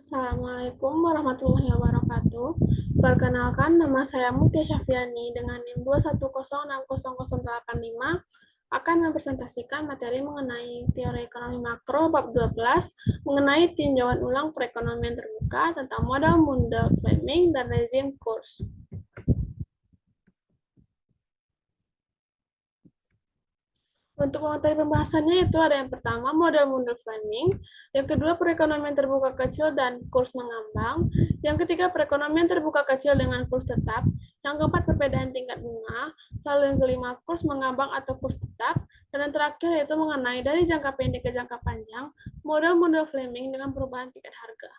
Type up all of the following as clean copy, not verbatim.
Assalamualaikum warahmatullahi wabarakatuh. Perkenalkan, nama saya Mutia Syafiani dengan NIM 210600085 akan mempresentasikan materi mengenai teori ekonomi makro bab 12 mengenai tinjauan ulang perekonomian terbuka tentang model Mundell-Fleming dan rezim Coase. Untuk materi pembahasannya itu ada yang pertama model Mundell-Fleming, yang kedua perekonomian terbuka kecil dan kurs mengambang, yang ketiga perekonomian terbuka kecil dengan kurs tetap, yang keempat perbedaan tingkat bunga, lalu yang kelima kurs mengambang atau kurs tetap, dan yang terakhir yaitu mengenai dari jangka pendek ke jangka panjang, model Mundell-Fleming dengan perubahan tingkat harga.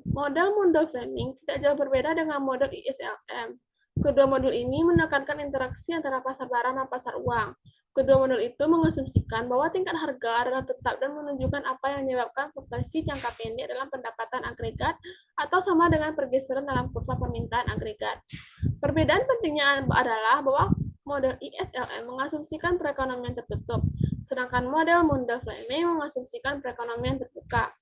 Model Mundell-Fleming tidak jauh berbeda dengan model ISLM. Kedua model ini menekankan interaksi antara pasar barang dan pasar uang. Kedua model itu mengasumsikan bahwa tingkat harga adalah tetap dan menunjukkan apa yang menyebabkan fluktuasi jangka pendek dalam pendapatan agregat atau sama dengan pergeseran dalam kurva permintaan agregat. Perbedaan pentingnya adalah bahwa model ISLM mengasumsikan perekonomian tertutup, sedangkan model Mundell-Fleming mengasumsikan perekonomian terbuka.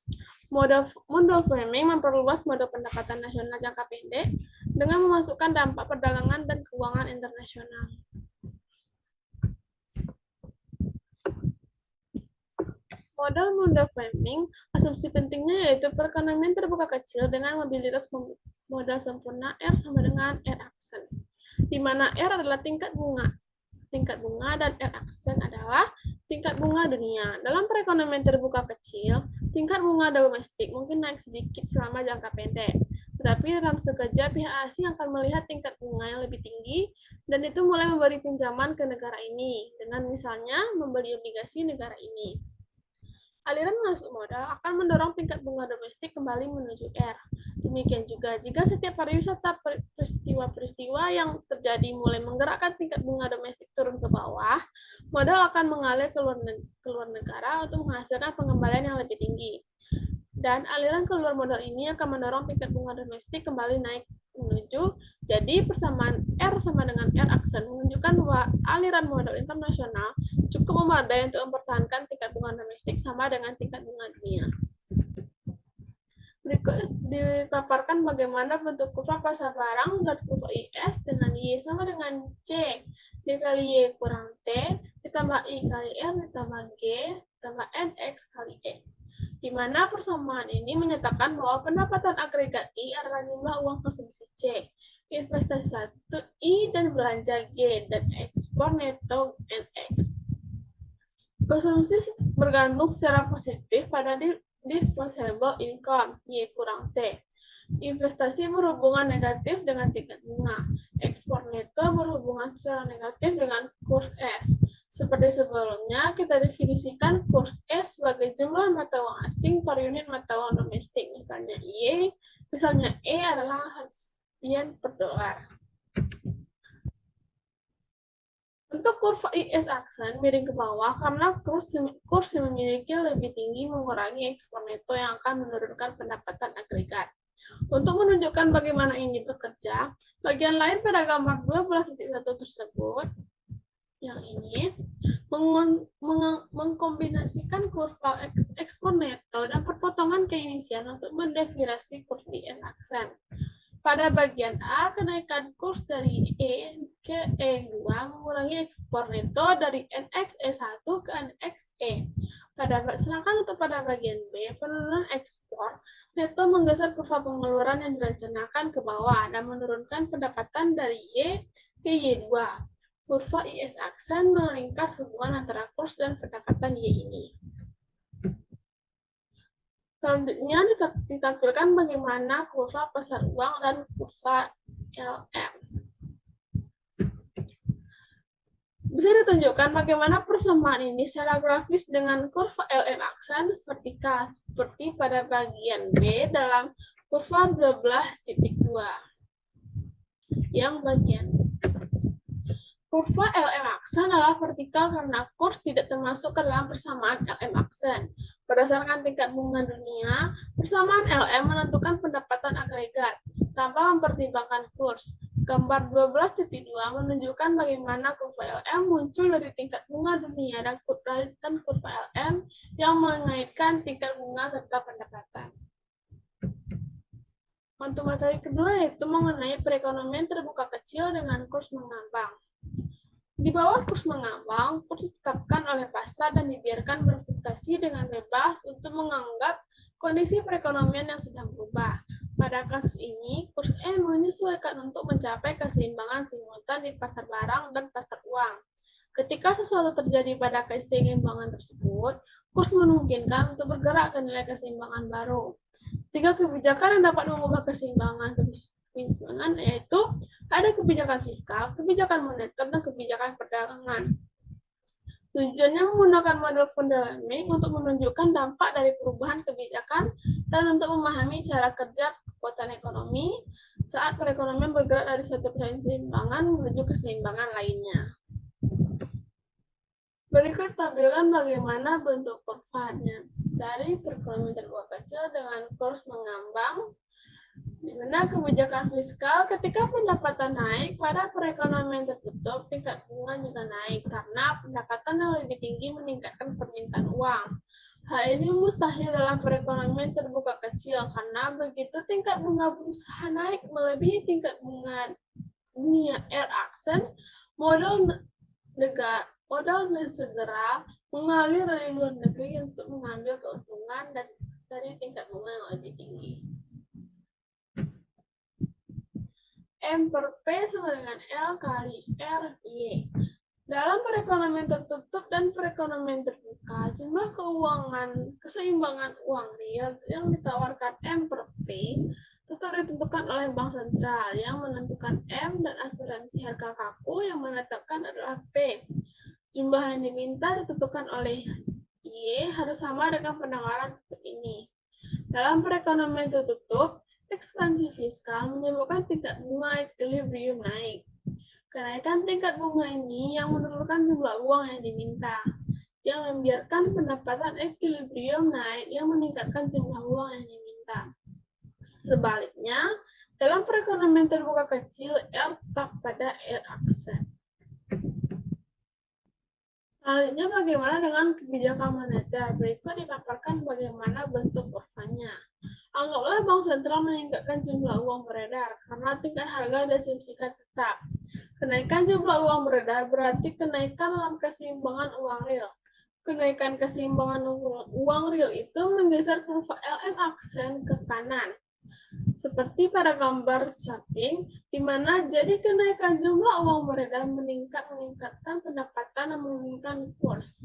Model Mundell-Fleming memperluas model pendapatan nasional jangka pendek dengan memasukkan dampak perdagangan dan keuangan internasional. Model Mundell-Fleming, asumsi pentingnya yaitu perekonomian terbuka kecil dengan mobilitas modal sempurna R sama dengan R aksen, di mana R adalah tingkat bunga dan R aksen adalah tingkat bunga dunia. Dalam perekonomian terbuka kecil, tingkat bunga domestik mungkin naik sedikit selama jangka pendek. Tetapi dalam sekejap pihak asing akan melihat tingkat bunga yang lebih tinggi dan itu mulai memberi pinjaman ke negara ini dengan misalnya membeli obligasi negara ini. Aliran masuk modal akan mendorong tingkat bunga domestik kembali menuju R. Demikian juga jika setiap pariwisata peristiwa-peristiwa yang terjadi mulai menggerakkan tingkat bunga domestik turun ke bawah, modal akan mengalir ke luar negara untuk menghasilkan pengembalian yang lebih tinggi. Dan aliran keluar modal ini akan mendorong tingkat bunga domestik kembali naik menuju. Jadi persamaan R sama dengan R aksen menunjukkan bahwa aliran modal internasional cukup memadai untuk mempertahankan tingkat bunga domestik sama dengan tingkat bunga dunia. Berikut dipaparkan bagaimana bentuk kurva pasar barang dan kurva IS dengan Y sama dengan C dikali Y kurang T ditambah I kali R ditambah G ditambah NX kali E. Di mana persamaan ini menyatakan bahwa pendapatan agregat I adalah jumlah uang konsumsi C, investasi 1 I dan belanja G, dan ekspor neto NX. Konsumsi bergantung secara positif pada disposable income Y kurang T. Investasi berhubungan negatif dengan tingkat bunga. Ekspor neto berhubungan secara negatif dengan kurs S. Seperti sebelumnya, kita definisikan kurs S sebagai jumlah mata uang asing per unit mata uang domestik. Misalnya E adalah yen per dolar. Untuk kurva IS aksen miring ke bawah karena kurs yang memiliki lebih tinggi mengurangi ekspor neto yang akan menurunkan pendapatan agregat. Untuk menunjukkan bagaimana ini bekerja, bagian lain pada gambar 12.1 tersebut yang ini mengkombinasikan kurva ekspor neto dan perpotongan keynesian untuk mendefinisi kurs IS aksen. Pada bagian A, kenaikan kurs dari E ke E2 mengurangi ekspor neto dari NXE1 ke NXE. Sedangkan untuk pada bagian B, penurunan ekspor neto menggeser kurva pengeluaran yang direncanakan ke bawah dan menurunkan pendapatan dari Y ke Y2. Kurva IS aksen meringkas hubungan antara kurs dan pendapatan Y ini. Selanjutnya ditampilkan bagaimana kurva pasar uang dan kurva LM. Bisa ditunjukkan bagaimana persamaan ini secara grafis dengan kurva LM aksen vertikal seperti pada bagian B dalam kurva 12.2. Yang bagian kurva LM aksen adalah vertikal karena kurs tidak termasuk ke dalam persamaan LM aksen. Berdasarkan tingkat bunga dunia, persamaan LM menentukan pendapatan agregat tanpa mempertimbangkan kurs. Gambar 12.2 menunjukkan bagaimana kurva LM muncul dari tingkat bunga dunia dan kurva LM yang mengaitkan tingkat bunga serta pendapatan. Untuk materi kedua yaitu mengenai perekonomian terbuka kecil dengan kurs mengambang. Di bawah kurs mengambang, kurs ditetapkan oleh pasar dan dibiarkan berfluktuasi dengan bebas untuk menganggap kondisi perekonomian yang sedang berubah. Pada kasus ini, kurs M menyesuaikan untuk mencapai keseimbangan simultan di pasar barang dan pasar uang. Ketika sesuatu terjadi pada keseimbangan tersebut, kurs memungkinkan untuk bergerak ke nilai keseimbangan baru. 3 kebijakan yang dapat mengubah keseimbangan yaitu ada kebijakan fiskal, kebijakan moneter, dan kebijakan perdagangan. Tujuannya menggunakan model von Dell'Abate untuk menunjukkan dampak dari perubahan kebijakan dan untuk memahami cara kerja kekuatan ekonomi saat perekonomian bergerak dari suatu keseimbangan menuju keseimbangan lainnya. Berikut tampilkan bagaimana bentuk kurvanya dari perekonomian terbuka kecil dengan kurs mengambang, di mana kebijakan fiskal ketika pendapatan naik pada perekonomian tertutup, tingkat bunga juga naik karena pendapatan yang lebih tinggi meningkatkan permintaan uang. Hal ini mustahil dalam perekonomian terbuka kecil karena begitu tingkat bunga berusaha naik melebihi tingkat bunga dunia R-aksen, modal segera mengalir dari luar negeri untuk mengambil keuntungan dari tingkat bunga yang lebih tinggi. M per P sama dengan L kali R Y. Dalam perekonomian tertutup dan perekonomian terbuka, jumlah keseimbangan uang real yang ditawarkan M per P tetap ditentukan oleh bank sentral yang menentukan M dan asuransi harga kaku yang menetapkan adalah P. Jumlah yang diminta ditentukan oleh Y harus sama dengan penangkaran tutup ini. Dalam perekonomian tertutup, ekspansi fiskal menyebabkan tingkat bunga equilibrium naik. Kenaikan tingkat bunga ini yang menurunkan jumlah uang yang diminta, yang membiarkan pendapatan equilibrium naik yang meningkatkan jumlah uang yang diminta. Sebaliknya, dalam perekonomian terbuka kecil, R tetap pada R-aksen. Selanjutnya, bagaimana dengan kebijakan moneter? Berikut dipaparkan bagaimana bentuk kurvanya. Anggaplah bank sentral meningkatkan jumlah uang beredar karena tingkat harga diasumsikan tetap. Kenaikan jumlah uang beredar berarti kenaikan dalam keseimbangan uang real. Kenaikan keseimbangan uang real itu menggeser kurva LM aksen ke kanan. Seperti pada gambar samping, di mana jadi kenaikan jumlah uang beredar meningkatkan pendapatan dan menurunkan kurs.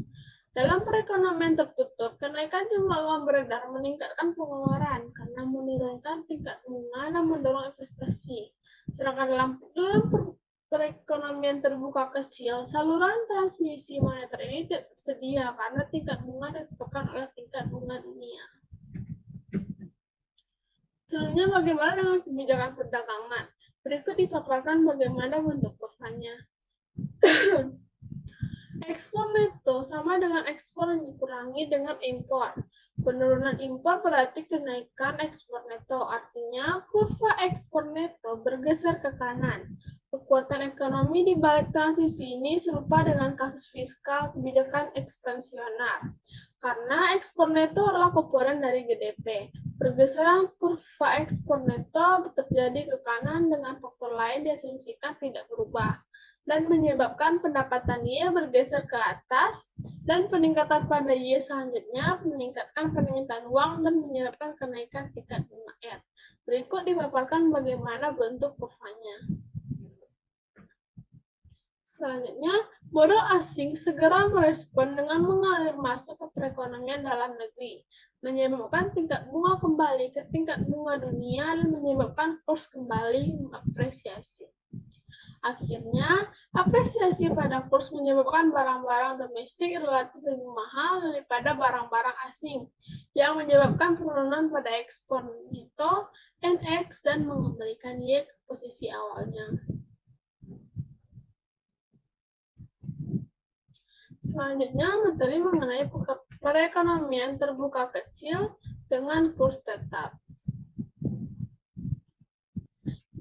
Dalam perekonomian tertutup, kenaikan jumlah uang beredar meningkatkan pengeluaran karena menurunkan tingkat bunga dan mendorong investasi. Sedangkan dalam perekonomian terbuka kecil, saluran transmisi moneter ini tidak tersedia karena tingkat bunga ditentukan oleh tingkat bunga dunia. Selanjutnya, bagaimana dengan kebijakan perdagangan? Berikut dipaparkan bagaimana bentuk kurvanya. Ekspor neto sama dengan ekspor yang dikurangi dengan impor. Penurunan impor berarti kenaikan ekspor neto, artinya kurva ekspor neto bergeser ke kanan. Kekuatan ekonomi di balik transisi ini serupa dengan kasus fiskal kebijakan ekspansioner, karena ekspor neto adalah komponen dari GDP. Pergeseran kurva ekspor neto terjadi ke kanan dengan faktor lain diasumsikan tidak berubah dan menyebabkan pendapatan Y bergeser ke atas dan peningkatan pada Y selanjutnya meningkatkan permintaan uang dan menyebabkan kenaikan tingkat bunga R. Berikut dipaparkan bagaimana bentuk kurvanya. Selanjutnya, modal asing segera merespon dengan mengalir masuk ke perekonomian dalam negeri, menyebabkan tingkat bunga kembali ke tingkat bunga dunia dan menyebabkan kurs kembali mengapresiasi. Akhirnya, apresiasi pada kurs menyebabkan barang-barang domestik relatif lebih mahal daripada barang-barang asing, yang menyebabkan penurunan pada ekspor neto NX dan mengembalikan Y ke posisi awalnya. Selanjutnya, materi mengenai perekonomian terbuka kecil dengan kurs tetap.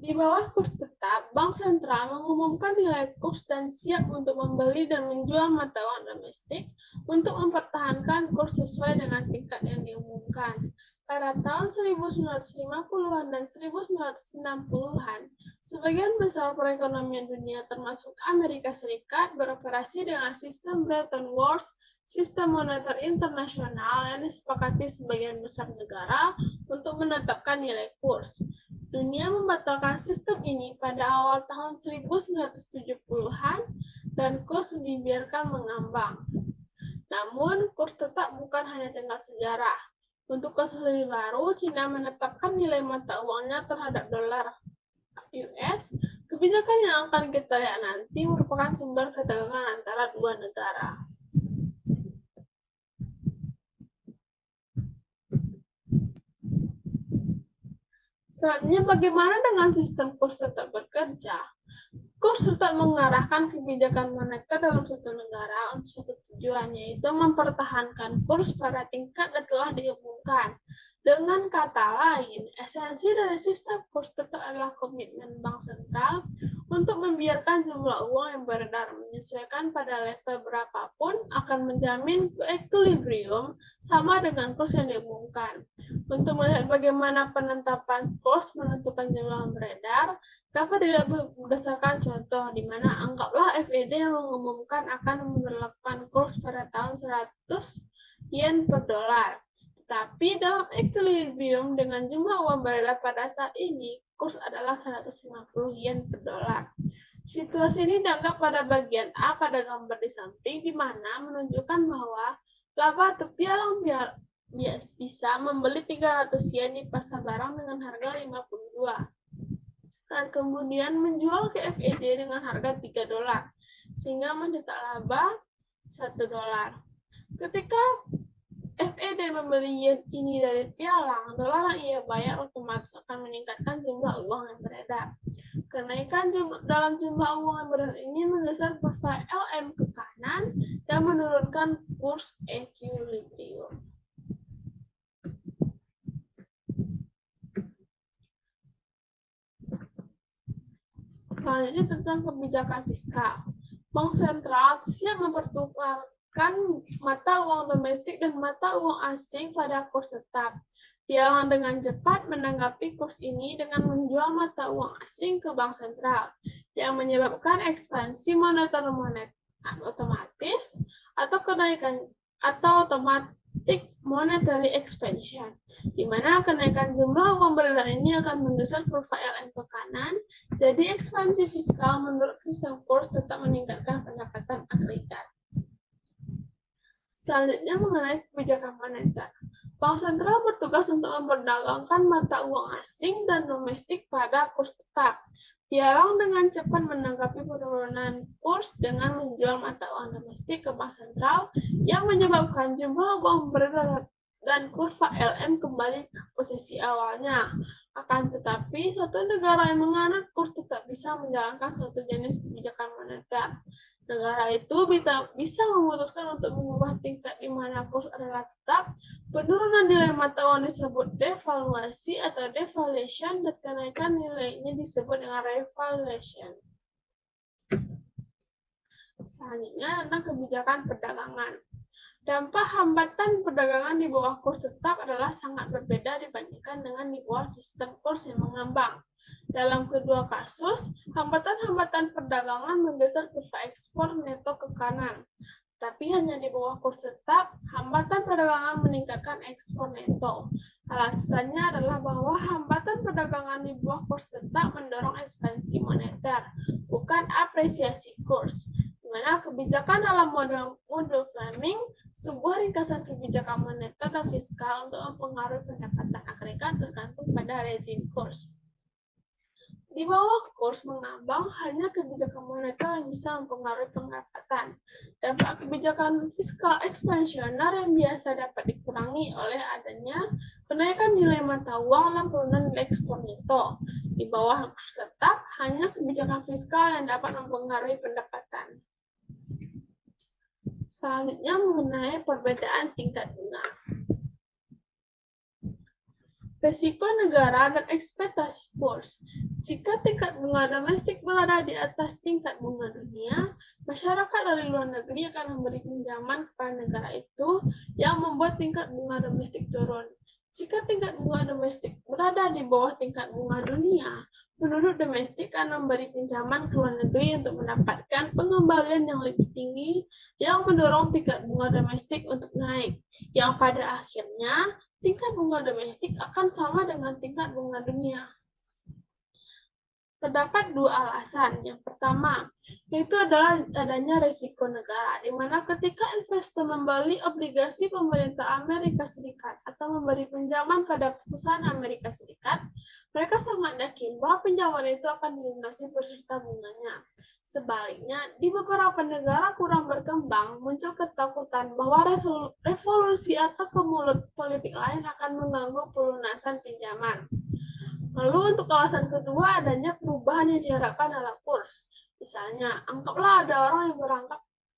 Di bawah kurs tetap, Bank Sentral mengumumkan nilai kurs dan siap untuk membeli dan menjual mata uang domestik untuk mempertahankan kurs sesuai dengan tingkat yang diumumkan. Pada tahun 1950-an dan 1960-an, sebagian besar perekonomian dunia termasuk Amerika Serikat beroperasi dengan sistem Bretton Woods, sistem moneter internasional yang disepakati sebagian besar negara untuk menetapkan nilai kurs. Dunia membatalkan sistem ini pada awal tahun 1970-an dan kurs dibiarkan mengambang. Namun, kurs tetap bukan hanya tinggal sejarah. Untuk kasus lebih baru, Cina menetapkan nilai mata uangnya terhadap dolar US. Kebijakan yang akan kita lihat nanti merupakan sumber ketegangan antara dua negara. Selanjutnya, bagaimana dengan sistem kurs tetap bekerja? Kurs tetap mengarahkan kebijakan moneter dalam satu negara untuk satu tujuan, yaitu mempertahankan kurs pada tingkat yang telah diumumkan. Dengan kata lain, esensi dari sistem kurs tetap adalah komitmen bank sentral untuk membiarkan jumlah uang yang beredar menyesuaikan pada level berapapun akan menjamin equilibrium sama dengan kurs yang diumumkan. Untuk melihat bagaimana penetapan kurs menentukan jumlah yang beredar, dapat dilihat berdasarkan contoh, di mana anggaplah FED yang mengumumkan akan memperlakukan kurs pada tahun 100 yen per dolar. Tetapi dalam equilibrium dengan jumlah uang beredar pada saat ini, kurs adalah 150 yen per dolar. Situasi ini dianggap pada bagian A pada gambar di samping, di mana menunjukkan bahwa laba atau pialang bisa membeli 300 yen di pasar barang dengan harga 52 dan kemudian menjual ke FED dengan harga 3 dolar sehingga mencetak laba 1 dolar. Ketika FED membeli yen ini dari pialang, dolar yang ia bayar otomatis akan meningkatkan jumlah uang yang beredar. Kenaikan dalam jumlah uang yang beredar ini menggeser kurva LM ke kanan dan menurunkan kurs equilibrium. Selanjutnya tentang kebijakan fiskal. Bank sentral siap mempertukarkan mata uang domestik dan mata uang asing pada kurs tetap. Pialang dengan cepat menanggapi kurs ini dengan menjual mata uang asing ke bank sentral, yang menyebabkan ekspansi moneter otomatis atau kenaikan atau automatic monetary expansion, di mana kenaikan jumlah uang beredar ini akan menggeser kurva LM ke kanan. Jadi ekspansi fiskal menurut sistem kurs tetap meningkatkan pendapatan agregat. Selanjutnya mengenai kebijakan moneter. Bank sentral bertugas untuk memperdagangkan mata uang asing dan domestik pada kurs tetap. Pialang dengan cepat menanggapi penurunan kurs dengan menjual mata uang domestik ke bank sentral yang menyebabkan jumlah uang beredar dan kurva LM kembali ke posisi awalnya. Akan tetapi, suatu negara yang menganut kurs tetap bisa menjalankan suatu jenis kebijakan moneter. Negara itu bisa memutuskan untuk mengubah tingkat di mana kurs adalah tetap. Penurunan nilai mata uang disebut devaluasi atau devaluation, dan kenaikan nilainya disebut dengan revaluation. Selanjutnya tentang kebijakan perdagangan. Dampak hambatan perdagangan di bawah kurs tetap adalah sangat berbeda dibandingkan dengan di bawah sistem kurs yang mengambang. Dalam kedua kasus, hambatan-hambatan perdagangan menggeser kurva ekspor neto ke kanan. Tapi hanya di bawah kurs tetap, hambatan perdagangan meningkatkan ekspor neto. Alasannya adalah bahwa hambatan perdagangan di bawah kurs tetap mendorong ekspansi moneter, bukan apresiasi kurs. Di mana kebijakan dalam model Fleming, sebuah ringkasan kebijakan moneter dan fiskal untuk mempengaruhi pendapatan agregat tergantung pada rezim kurs. Di bawah kurs mengambang, hanya kebijakan moneter yang bisa mempengaruhi pendapatan. Dampak kebijakan fiskal ekspansioner yang biasa dapat dikurangi oleh adanya kenaikan nilai mata uang dan penurunan nilai ekspor neto. Di bawah kurs tetap, hanya kebijakan fiskal yang dapat mempengaruhi pendapatan. Selanjutnya mengenai perbedaan tingkat bunga. Risiko negara dan ekspektasi kurs. Jika tingkat bunga domestik berada di atas tingkat bunga dunia, masyarakat dari luar negeri akan memberi pinjaman kepada negara itu yang membuat tingkat bunga domestik turun. Jika tingkat bunga domestik berada di bawah tingkat bunga dunia, penduduk domestik akan memberi pinjaman ke luar negeri untuk mendapatkan pengembalian yang lebih tinggi yang mendorong tingkat bunga domestik untuk naik, yang pada akhirnya tingkat bunga domestik akan sama dengan tingkat bunga dunia. Terdapat dua alasan. Yang pertama, yaitu adalah adanya risiko negara, di mana ketika investor membeli obligasi pemerintah Amerika Serikat atau memberi pinjaman pada perusahaan Amerika Serikat, mereka sangat yakin bahwa pinjaman itu akan dilunasi beserta bunganya. Sebaliknya, di beberapa negara kurang berkembang, muncul ketakutan bahwa revolusi atau kemulut politik lain akan mengganggu pelunasan pinjaman. Lalu untuk alasan kedua, adanya perubahan yang diharapkan dalam kurs. Misalnya, anggaplah ada orang yang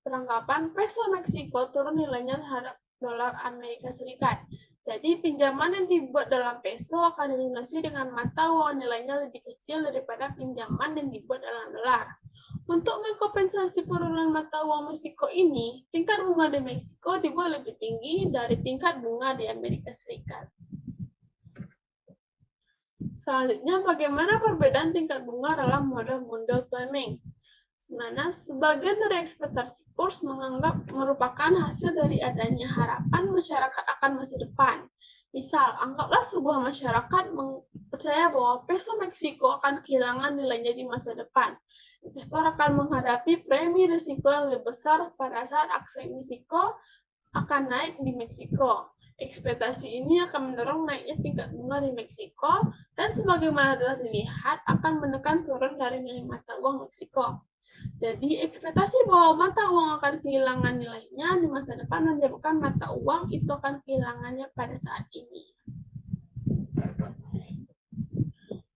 beranggapan peso Meksiko turun nilainya terhadap dolar Amerika Serikat. Jadi, pinjaman yang dibuat dalam peso akan dilunasi dengan mata uang nilainya lebih kecil daripada pinjaman yang dibuat dalam dolar. Untuk mengkompensasi penurunan mata uang Meksiko ini, tingkat bunga di Meksiko dibuat lebih tinggi dari tingkat bunga di Amerika Serikat. Selanjutnya, bagaimana perbedaan tingkat bunga dalam model Mundell-Fleming? Mana sebagian dari ekspektasi kurs menganggap merupakan hasil dari adanya harapan masyarakat akan masa depan. Misal, anggaplah sebuah masyarakat percaya bahwa peso Meksiko akan kehilangan nilainya di masa depan. Investor akan menghadapi premi risiko yang lebih besar pada saat aksi Meksiko akan naik di Meksiko. Ekspektasi ini akan mendorong naiknya tingkat bunga di Meksiko dan sebagaimana telah dilihat akan menekan turun dari nilai mata uang Meksiko. Jadi ekspektasi bahwa mata uang akan kehilangan nilainya di masa depan menyebabkan mata uang itu akan kehilangannya pada saat ini.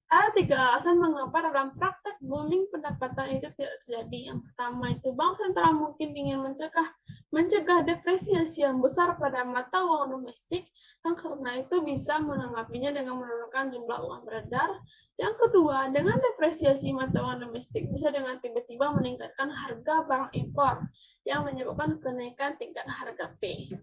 Ada 3 alasan mengapa dalam praktek booming pendapatan itu tidak terjadi. Yang pertama itu bank sentral mungkin ingin mencegah depresiasi yang besar pada mata uang domestik, yang karena itu bisa menanggapinya dengan menurunkan jumlah uang beredar. Yang kedua, dengan depresiasi mata uang domestik bisa dengan tiba-tiba meningkatkan harga barang impor yang menyebabkan kenaikan tingkat harga P.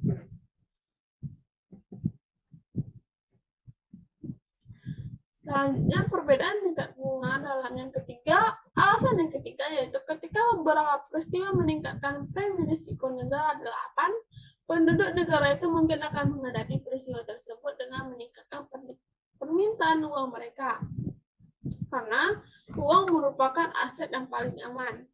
Selanjutnya, perbedaan tingkat bunga dalam yang ketiga, alasan yang ketiga yaitu ketika beberapa peristiwa meningkatkan premi risiko negara 8, penduduk negara itu mungkin akan menghadapi peristiwa tersebut dengan meningkatkan permintaan uang mereka. Karena uang merupakan aset yang paling aman.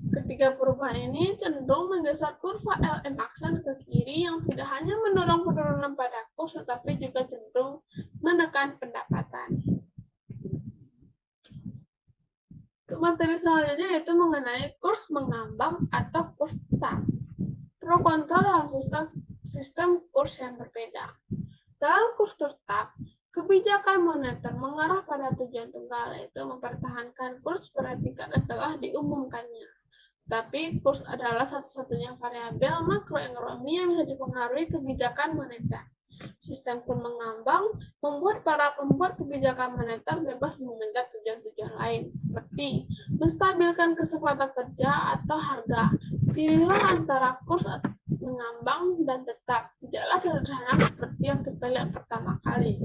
Ketiga perubahan ini cenderung menggeser kurva LM-Aksen ke kiri yang tidak hanya mendorong penurunan pada kurs, tetapi juga cenderung menekan pendapatan. Materi selanjutnya yaitu mengenai kurs mengambang atau kurs tetap. Pro kontra dalam sistem kurs yang berbeda. Dalam kurs tetap, kebijakan moneter mengarah pada tujuan tunggal, yaitu mempertahankan kurs pada tingkat yang telah diumumkannya. Tapi kurs adalah satu-satunya variabel makroekonomi yang bisa dipengaruhi kebijakan moneter. Sistem kurs mengambang membuat para pembuat kebijakan moneter bebas mengejar tujuan-tujuan lain, seperti menstabilkan kesempatan kerja atau harga. Pilihlah antara kurs mengambang dan tetap. Tidaklah sederhana seperti yang kita lihat pertama kali.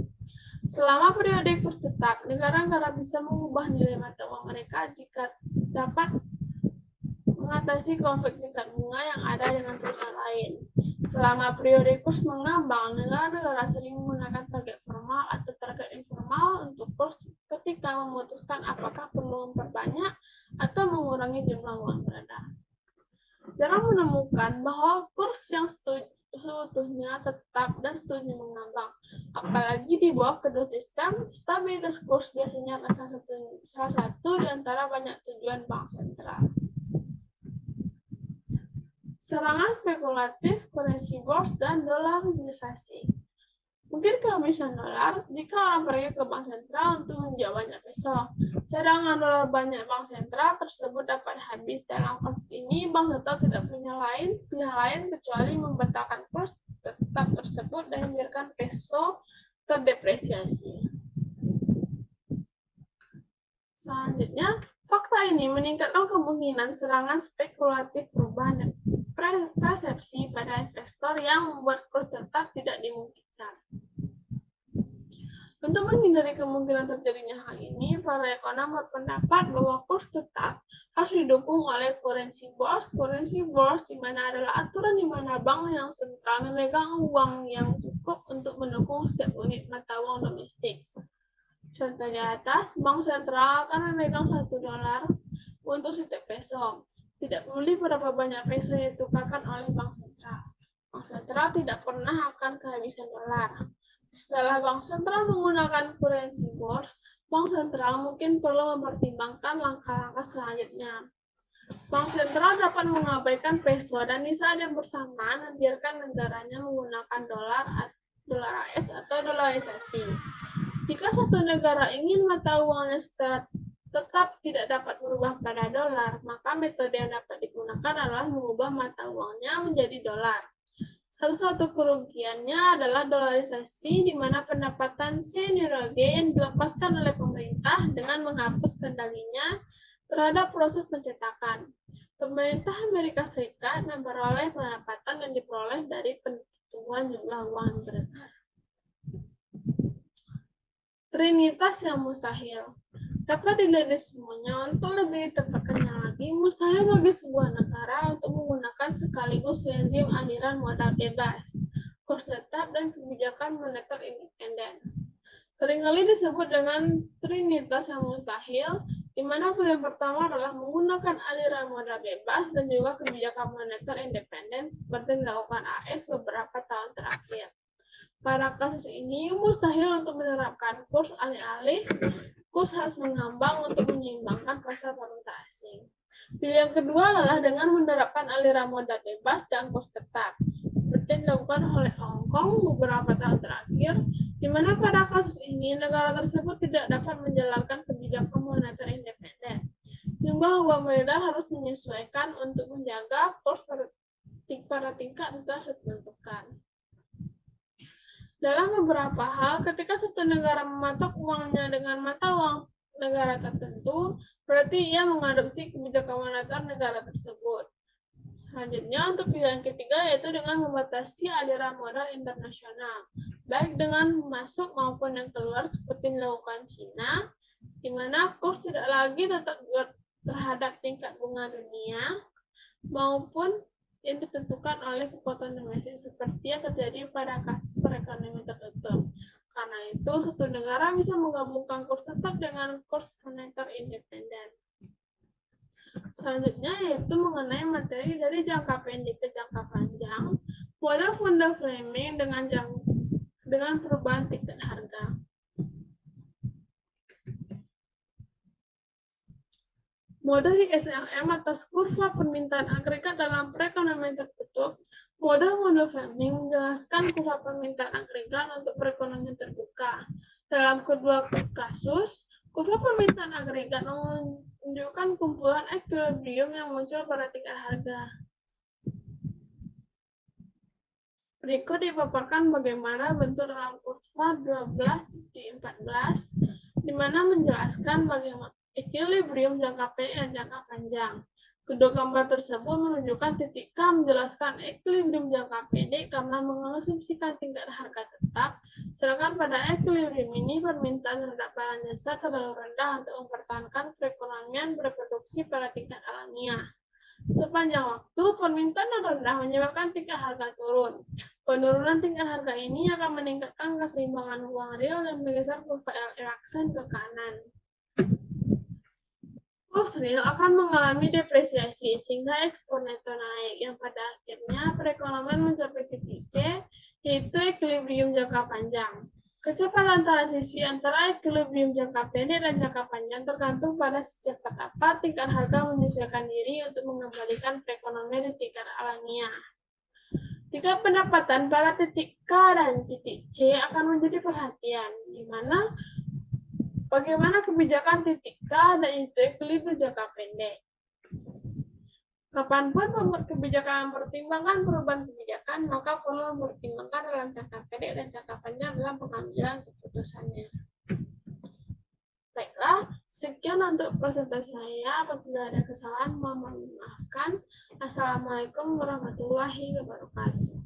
Selama periode kurs tetap, negara-negara bisa mengubah nilai mata uang mereka jika dapat mengatasi konflik tingkat bunga yang ada dengan tujuan lain. Selama periode kurs mengambang, negara-negara sering menggunakan target formal atau target informal untuk kurs ketika memutuskan apakah perlu memperbanyak atau mengurangi jumlah uang beredar. Jarang menemukan bahwa kurs yang seutuhnya tetap dan setuju mengambang. Apalagi di bawah kedua sistem, stabilitas kurs biasanya adalah salah satu di antara banyak tujuan bank sentral. Serangan spekulatif, currency wars, dan dolarisasi. Mungkin kehabisan dolar jika orang pergi ke bank sentral untuk menjual banyak peso. Cadangan dolar banyak bank sentral tersebut dapat habis. Dalam kasus ini, bank sentral tidak punya pilihan lain kecuali membatalkan kurs tetap tersebut dan membiarkan peso terdepresiasi. Selanjutnya, fakta ini meningkatkan kemungkinan serangan spekulatif perubahan dan persepsi pada investor yang membuat kurs tetap tidak dimungkinkan. Untuk menghindari kemungkinan terjadinya hal ini, para ekonom berpendapat bahwa kurs tetap harus didukung oleh currency bonds. Currency bonds di mana adalah aturan di mana bank yang sentral memegang uang yang cukup untuk mendukung setiap unit mata uang domestik. Contoh di atas, bank sentral akan memegang $1 untuk setiap peso. Tidak peduli berapa banyak peso yang ditukarkan oleh bank sentral. Bank sentral tidak pernah akan kehabisan dolar. Setelah bank sentral menggunakan currency bonds, bank sentral mungkin perlu mempertimbangkan langkah-langkah selanjutnya. Bank sentral dapat mengabaikan peso dan di saat yang bersamaan membiarkan negaranya menggunakan dolar AS atau dolarisasi. Jika suatu negara ingin mata uangnya secara tetap tidak dapat berubah pada dolar, maka metode yang dapat digunakan adalah mengubah mata uangnya menjadi dolar. Salah satu kerugiannya adalah dolarisasi, di mana pendapatan senior yang dilepaskan oleh pemerintah dengan menghapus kendalinya terhadap proses pencetakan. Pemerintah Amerika Serikat memperoleh pendapatan yang diperoleh dari pertumbuhan jumlah uang yang beredar. Trinitas yang mustahil. Dapat dilihat semuanya. Untuk lebih tepatnya lagi, mustahil bagi sebuah negara untuk menggunakan sekaligus rezim aliran modal bebas, kurs tetap, dan kebijakan moneter independen. Seringkali disebut dengan trinitas yang mustahil, di mana pilihan pertama adalah menggunakan aliran modal bebas dan juga kebijakan moneter independen seperti dilakukan AS beberapa tahun terakhir. Pada kasus ini, mustahil untuk menerapkan kurs alih-alih. Kurs harus mengambang untuk menyeimbangkan pasar valuta asing. Pilihan kedua adalah dengan menerapkan aliran modal bebas dan kurs tetap, seperti yang dilakukan oleh Hong Kong beberapa tahun terakhir, di mana pada kasus ini negara tersebut tidak dapat menjalankan kebijakan moneter independen. Jumlah uang beredar harus menyesuaikan untuk menjaga kurs pada tingkat telah ditentukan. Dalam beberapa hal, ketika satu negara mematok uangnya dengan mata uang negara tertentu, berarti ia mengadopsi kebijakan moneter negara tersebut. Selanjutnya, untuk pilihan ketiga yaitu dengan membatasi aliran modal internasional, baik dengan masuk maupun yang keluar seperti dilakukan China, di mana kurs tidak lagi tetap terhadap tingkat bunga dunia, maupun yang ditentukan oleh kekuatan domestik seperti yang terjadi pada kasus perekonomian tertutup. Karena itu, suatu negara bisa menggabungkan kurs tetap dengan kurs moneter independen. Selanjutnya yaitu mengenai materi dari jangka pendek ke jangka panjang, model funda framing dengan perubahan tingkat harga. Model ISLM atas kurva permintaan agregat dalam perekonomian tertutup, model framing menjelaskan kurva permintaan agregat untuk perekonomian terbuka. Dalam kedua kasus, kurva permintaan agregat menunjukkan kumpulan equilibrium yang muncul pada tingkat harga. Berikut dipaparkan bagaimana bentuk dalam kurva 12.14, di mana menjelaskan bagaimana equilibrium jangka pendek dan jangka panjang. Kedua gambar tersebut menunjukkan titik K menjelaskan equilibrium jangka pendek karena mengasumsikan tingkat harga tetap, sedangkan pada equilibrium ini permintaan terhadap barang jasa terlalu rendah untuk mempertahankan perekonomian berproduksi pada tingkat alamiah. Sepanjang waktu, permintaan rendah menyebabkan tingkat harga turun. Penurunan tingkat harga ini akan meningkatkan keseimbangan uang real dan menggeser kurva L-aksen ke kanan. Kurs real akan mengalami depresiasi sehingga ekspor neto naik, yang pada akhirnya perekonomian mencapai titik C, yaitu equilibrium jangka panjang. Kecepatan transisi antara equilibrium jangka pendek dan jangka panjang tergantung pada secepat apa tingkat harga menyesuaikan diri untuk mengembalikan perekonomian di tingkat alamiah. Tiga pendapatan pada titik K dan titik C akan menjadi perhatian, di mana bagaimana kebijakan titik K dan itu equilibrium jangka pendek. Kapanpun pembuat kebijakan mempertimbangkan perubahan kebijakan, maka perlu mempertimbangkan dalam jangka pendek dan jangka panjang dalam pengambilan keputusannya. Baiklah, Sekian untuk presentasi saya. Apabila ada kesalahan, mohon maafkan. Assalamualaikum warahmatullahi wabarakatuh.